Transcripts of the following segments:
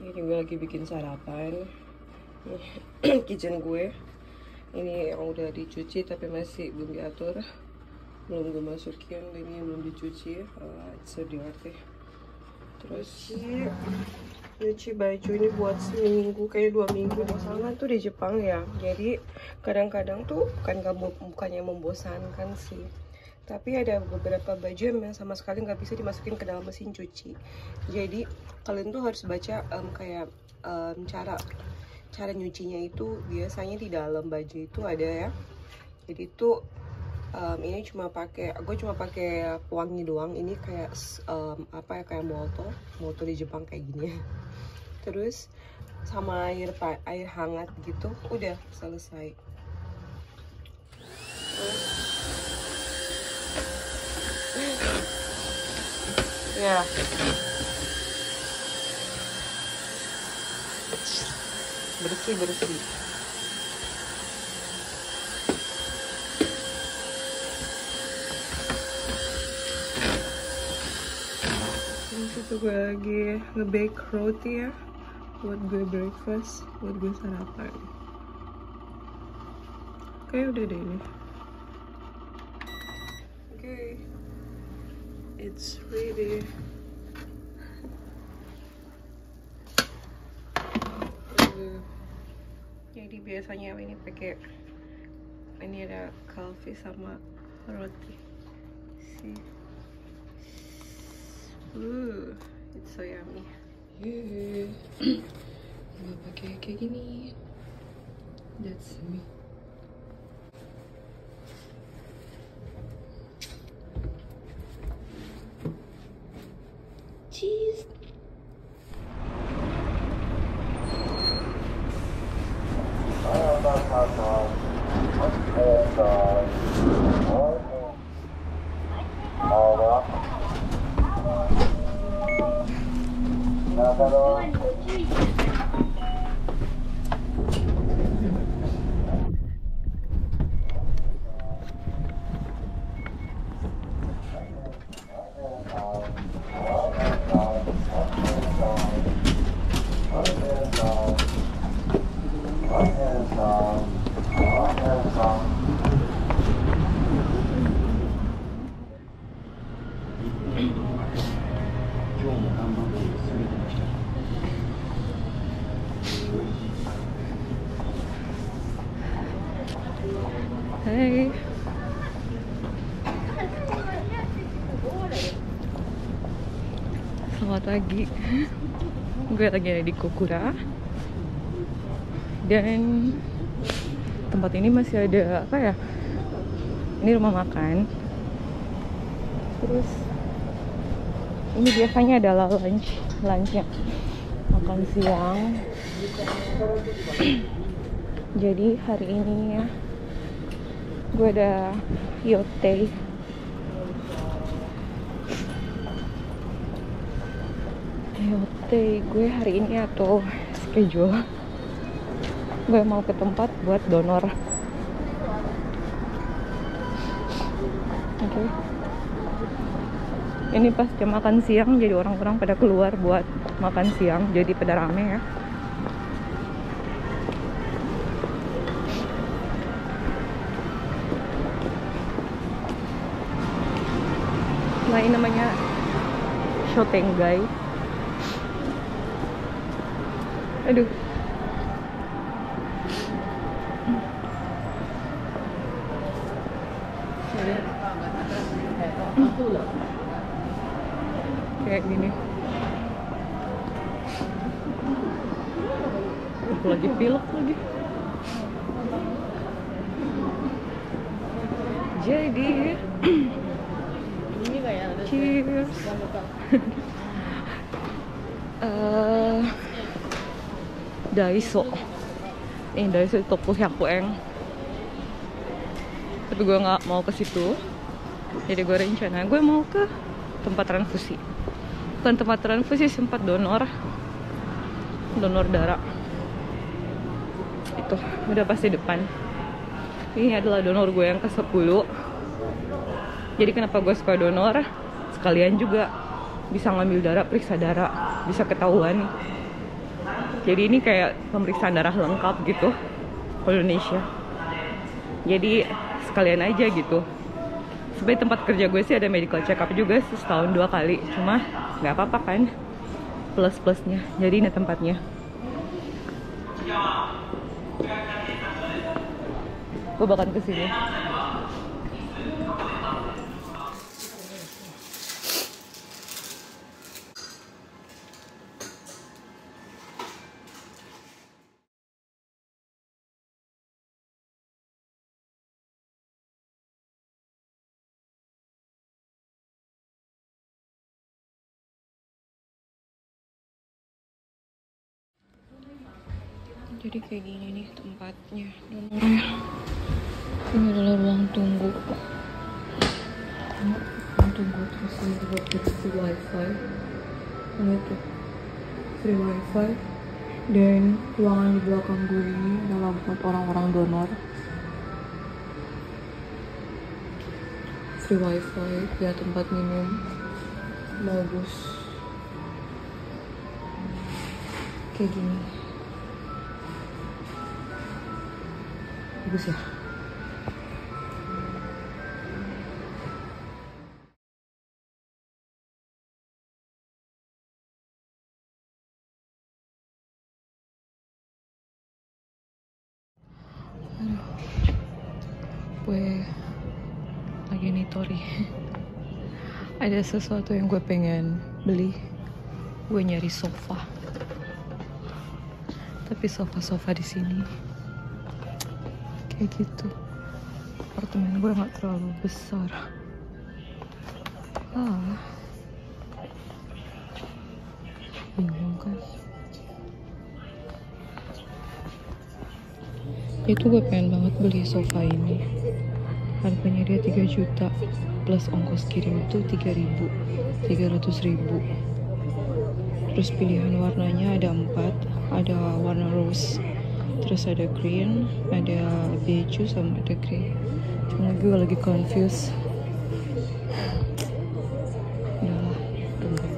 Ini gue lagi bikin sarapan. Kitchen gue ini yang udah dicuci tapi masih belum diatur, belum gue masukin. Ini belum dicuci, so dirty. Terus nyuci baju ini buat seminggu, kayak 2 minggu di sana tuh di Jepang ya. Jadi kadang-kadang tuh bukannya membosankan sih, tapi ada beberapa baju yang sama sekali nggak bisa dimasukin ke dalam mesin cuci. Jadi kalian tuh harus baca cara nyucinya itu. Biasanya di dalam baju itu ada ya. Jadi tuh ini gue cuma pakai pewangi doang. Ini kayak kayak molto di Jepang kayak gini. Terus sama air hangat gitu, udah selesai. Ya. Bersih. Itu gue lagi nge-bake roti ya, buat gue breakfast, buat gue sarapan. Kayak udah deh ini. Oke, it's ready. Jadi biasanya ini pakai, ini ada coffee sama roti sih. It's so yummy. Gue pakai kayak gini. That's me. Cheese. Hai. Selamat pagi. Gue lagi ada di Kokura. Dan tempat ini masih ada apa ya? Ini rumah makan. Terus ini biasanya adalah lunchnya, makan siang. Jadi hari ini ya, gue ada yote. Gue hari ini atau schedule gue mau ke tempat buat donor. Oke. Ini pas jam makan siang, jadi orang-orang pada keluar buat makan siang, jadi pada rame ya. Nah, ini namanya Shotengai. Aduh. Kayak gini. Aku lagi pilek lagi. Jadi cheers. Daiso. Ini Daiso toko Hyakueng. Tapi gue nggak mau ke situ. Jadi gue rencana gue mau ke tempat transfusi. Bukan tempat transfusi, sempat donor darah. Itu udah pasti depan. Ini adalah donor gue yang ke-10. Jadi kenapa gue suka donor? Sekalian juga bisa ngambil darah, periksa darah, bisa ketahuan Jadi ini kayak pemeriksaan darah lengkap gitu ke Indonesia. Jadi sekalian aja gitu. Sebenarnya tempat kerja gue sih ada medical check up juga setahun 2 kali. Cuma nggak apa-apa kan, plus-plusnya. Jadi ini tempatnya. Gue bakal kesini. Jadi kayak gini nih tempatnya donornya. Ini adalah ruang tunggu. Ruang tunggu terus ini buat free wifi. Ini tuh free wifi. Dan ruangan di belakang gue ini adalah buat orang-orang donor. Free wifi, ya tempat minum, bagus. Kayak gini. Bagus ya. Gue lagi nih Tori. Ada sesuatu yang gue pengen beli. Gue nyari sofa. Tapi sofa-sofa di sini kayak gitu. Apartemen gue nggak terlalu besar. Bingung kan? Itu gue pengen banget beli sofa ini. Harganya dia 3 juta plus ongkos kirim itu 300.000. Terus pilihan warnanya ada 4. Ada warna rose, terus ada green, ada beige sama ada grey. Cuma gue lagi confused. Yalah, tunggu.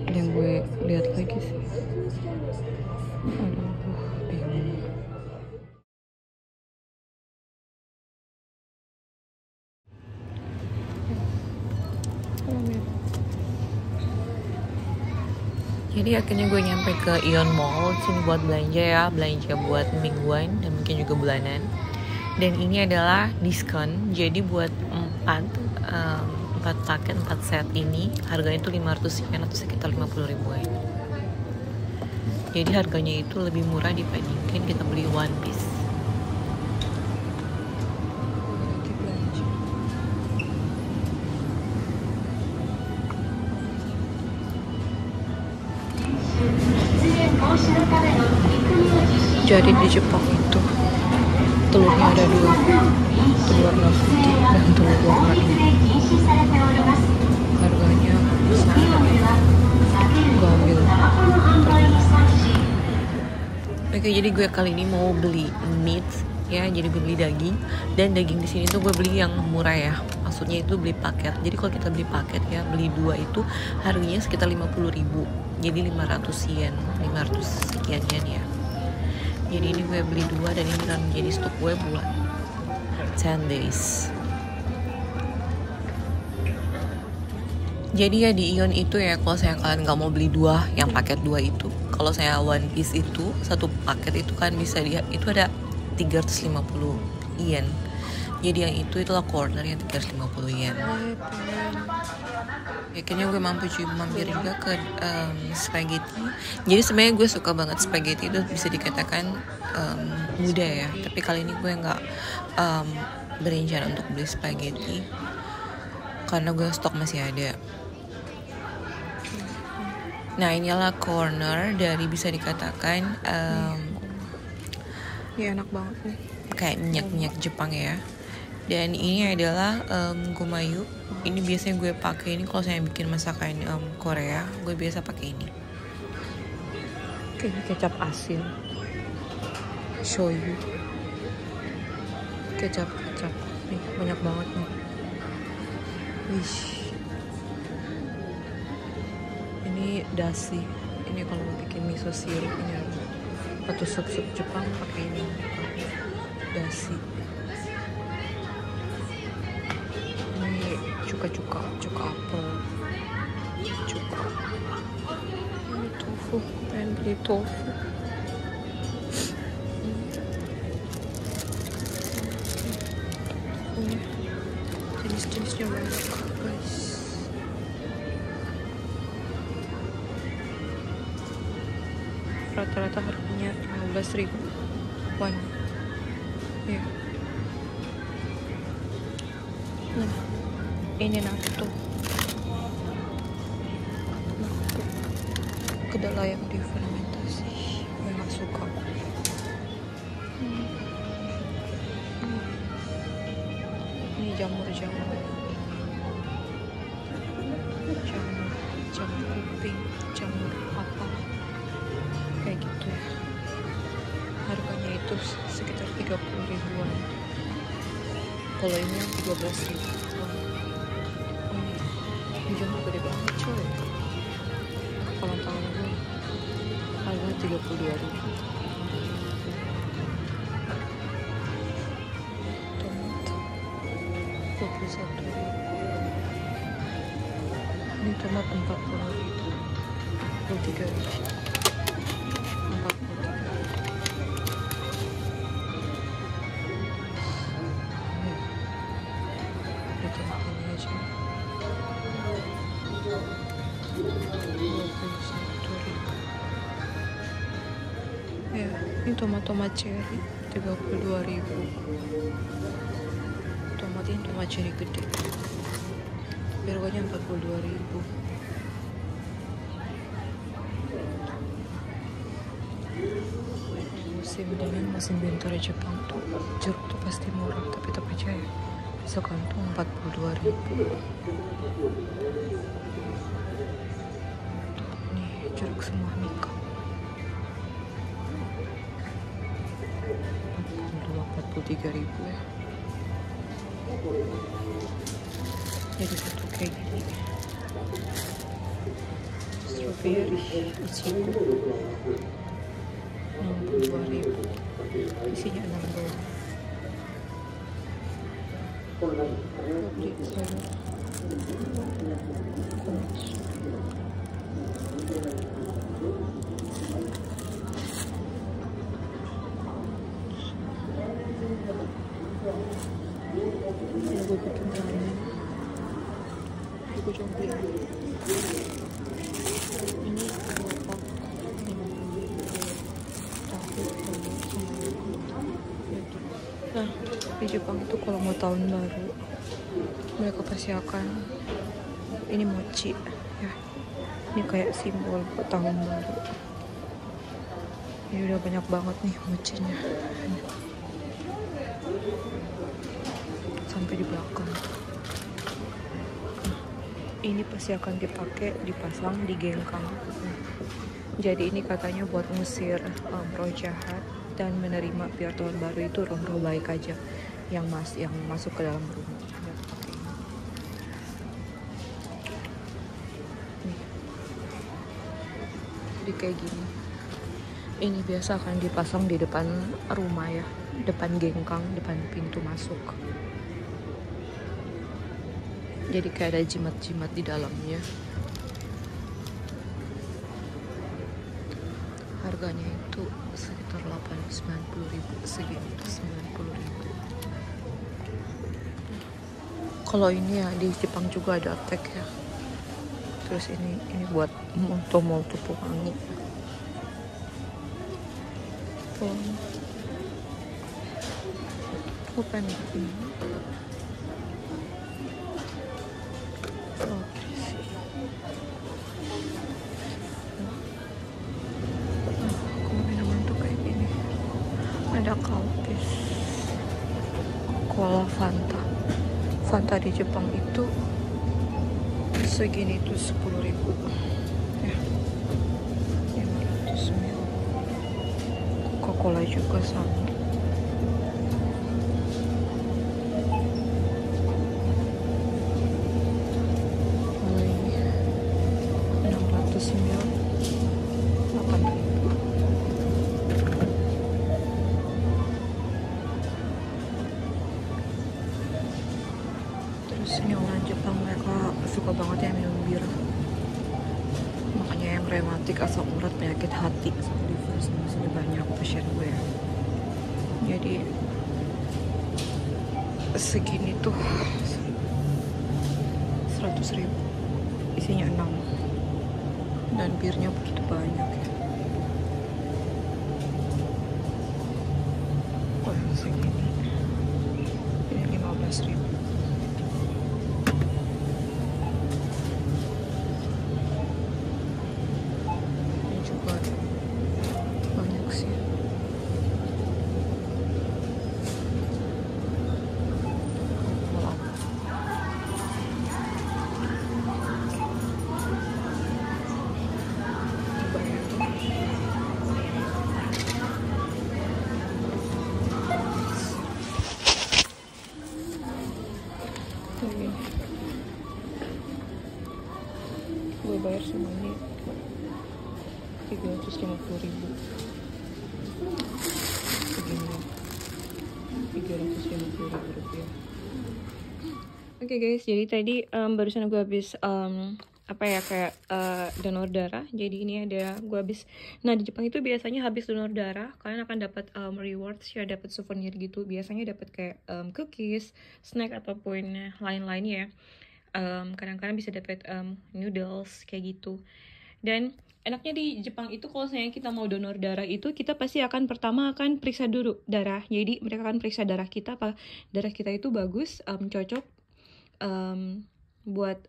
Ada yang gue lihat lagi sih. Aduh, bingung. Jadi akhirnya gue nyampe ke Ion Mall sini buat belanja ya, belanja buat mingguan dan mungkin juga bulanan. Dan ini adalah diskon, jadi buat 4 paket 4 set ini harganya itu 500 yen atau sekitar 50 ribuan. Jadi harganya itu lebih murah dibandingkan kita beli one piece. Jadi di Jepang itu telurnya ada 2, telur warna putih dan telur warna ini. Harganya sama. Gue ambil. Oke, jadi gue kali ini mau beli meat ya, jadi gue beli daging, dan daging di sini tuh gue beli yang murah ya. Maksudnya itu beli paket. Jadi kalau kita beli paket ya, beli 2 itu harganya sekitar 50.000. Jadi 500 yen, 500 sekian yen ya. Jadi ini gue beli 2 dan ini akan menjadi stok gue buat 10 days. Jadi ya di Ion itu ya, kalau saya kalian nggak mau beli 2 yang paket 2 itu, kalau saya one piece itu satu paket itu kan bisa dia itu ada 350 yen. Jadi yang itulah corner yang 350 yen. Akhirnya gue mampir juga ke spaghetti. Jadi sebenarnya gue suka banget spaghetti, itu bisa dikatakan mudah ya. Tapi kali ini gue nggak berencana untuk beli spaghetti karena gue stok masih ada. Nah inilah corner dari bisa dikatakan ya enak banget nih, kayak minyak Jepang ya. Dan ini adalah gomayu. Ini biasanya gue pakai ini kalau saya bikin masakan Korea. Gue biasa pakai ini. Ini kecap asin, shoyu, kecap nih banyak banget nih. Wih, ini dashi. Ini kalau mau bikin miso sirup ini harus atau sup Jepang pakai ini dasi. Ini cuka apel, cuka. Ini tofu, pengen beli tofu. Ini jenis-jenisnya banyak guys. Rata-rata harganya 15.000 won ya. Nah, ini natto kedelai yang difermentasi, memang suka. Ini jamur kuping, jamur apa kayak gitu ya. Harganya itu sekitar 30 ribuan. Kalau ini yang 12 ribuan. Ini jamur gede banget coy. Kalau tangan gue harganya 32 ribu. Tomat 21 ribu. Ini tomat 40 ribu. 23 ribu. Ya, ini tomat cherry 32.000. Tomat ini tomat cherry gede. Harganya 42.000. Musim bintara Jepang tuh jeruk tuh pasti murah, tapi tak percaya sekantong 42.000. Nih jeruk semua Mika 43.000 ya. Jadi satu kayak gini. Strawberry Ichigo 62.000. Isinya 6 doang. Beli sayur kumis. Ini gue bikin ramen. Gue coba beli. Ini apa? Nah, di Jepang itu kalau mau tahun baru mereka pasti akan ini mochi ya. Ini kayak simbol buat tahun baru. Ini udah banyak banget nih mochinya. Sampai di belakang. Nah, ini pasti akan dipakai dipasang di gengkang. Jadi ini katanya buat ngusir roh jahat dan menerima biar tahun baru itu roh-roh baik aja yang masuk ke dalam rumah. Nih. Jadi kayak gini. Ini biasa akan dipasang di depan rumah ya, depan gengkang, depan pintu masuk. Jadi kayak ada jimat-jimat di dalamnya. Harganya itu sekitar 90.000, segini 90.000. Kalau ini ya di Jepang juga ada pack ya. Terus ini buat molto pewangi. Bukan ini. Ada kalpis, cola, Fanta di Jepang itu segini itu 10.000 ya, 500 ml. Coca-Cola juga sama. Kalau ini 600 ml 8.000. urat penyakit hati sama liver sama sini banyak pasien gue ya. Jadi segini tuh 100.000, isinya 6 dan birnya begitu banyak ya. Oh segini ini 15.000. Ini juga banyak sih. Gue bayar semuanya 350.000 segini, 350.000 rupiah. Oke guys, jadi tadi barusan gue habis kayak donor darah. Jadi ini ada gue habis. Nah di Jepang itu biasanya habis donor darah kalian akan dapat rewards ya, dapat souvenir gitu. Biasanya dapat kayak cookies, snack ataupun lain-lainnya ya. Kadang-kadang bisa dapat noodles kayak gitu. Dan enaknya di Jepang itu kalau misalnya kita mau donor darah itu kita pasti pertama akan periksa dulu darah. Jadi mereka akan periksa darah kita, apa darah kita itu bagus, cocok buat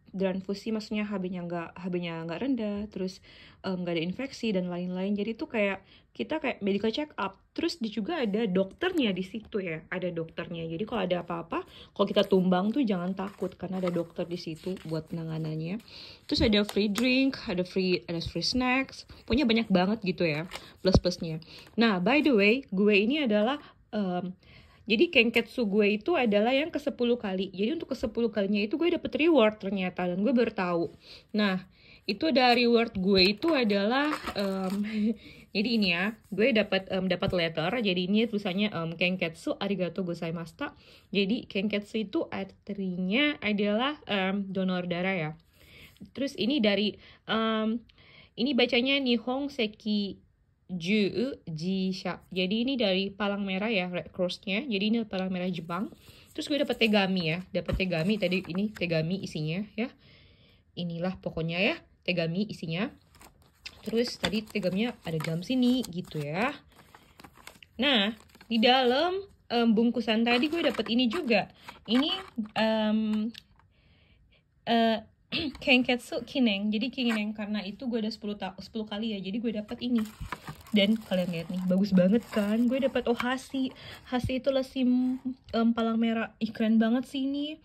transfusi, maksudnya HB-nya nggak rendah, terus nggak ada infeksi dan lain-lain. Jadi itu kayak kita kayak medical check up. Terus juga ada dokternya di situ ya, ada dokternya. Jadi kalau ada apa-apa, kalau kita tumbang tuh jangan takut karena ada dokter di situ buat penanganannya. Terus ada free drink, ada free snacks, pokoknya banyak banget gitu ya plus-plusnya. Nah by the way, gue ini adalah jadi Kenketsu gue itu adalah yang ke-10 kali. Jadi untuk ke-10 kalinya itu gue dapet reward ternyata. Dan gue baru tahu. Nah, itu ada reward gue itu adalah jadi ini ya, gue dapat letter. Jadi ini tulisannya Kenketsu arigatou gozaimashita. Jadi Kenketsu itu artinya adalah donor darah ya. Terus ini dari ini bacanya Nihon Seki Jisha. Jadi ini dari Palang Merah ya, Red Cross-nya. Jadi ini Palang Merah Jepang. Terus gue dapet tegami ya, tadi ini tegami isinya ya. Inilah pokoknya ya, tegami isinya. Terus tadi tegaminya ada dalam sini gitu ya. Nah, di dalam bungkusan tadi gue dapet ini juga. Ini Kenketsu Kineng. Jadi Kineng karena itu gue udah 10 kali ya. Jadi gue dapet ini. Dan kalian lihat nih, bagus banget kan? Gue dapat Ohashi. Hashi itu lesi Palang Merah. Ih, keren banget sih ini.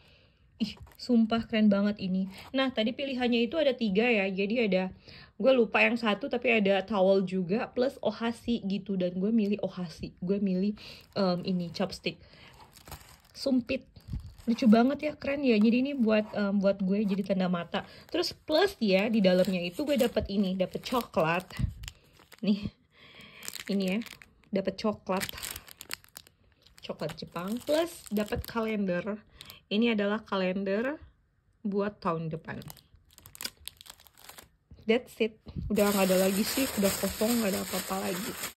Ih, sumpah keren banget ini. Nah, tadi pilihannya itu ada 3 ya. Jadi ada, gue lupa yang satu, tapi ada towel juga plus Ohashi gitu. Dan gue milih Ohashi. Gue milih ini chopstick. Sumpit. Lucu banget ya, keren ya. Jadi ini buat gue jadi tanda mata. Terus plus ya di dalamnya itu gue dapat coklat. Nih. Ini ya, dapat coklat Jepang plus dapat kalender. Ini adalah kalender buat tahun depan. That's it. Udah nggak ada lagi sih, udah kosong, nggak ada apa-apa lagi.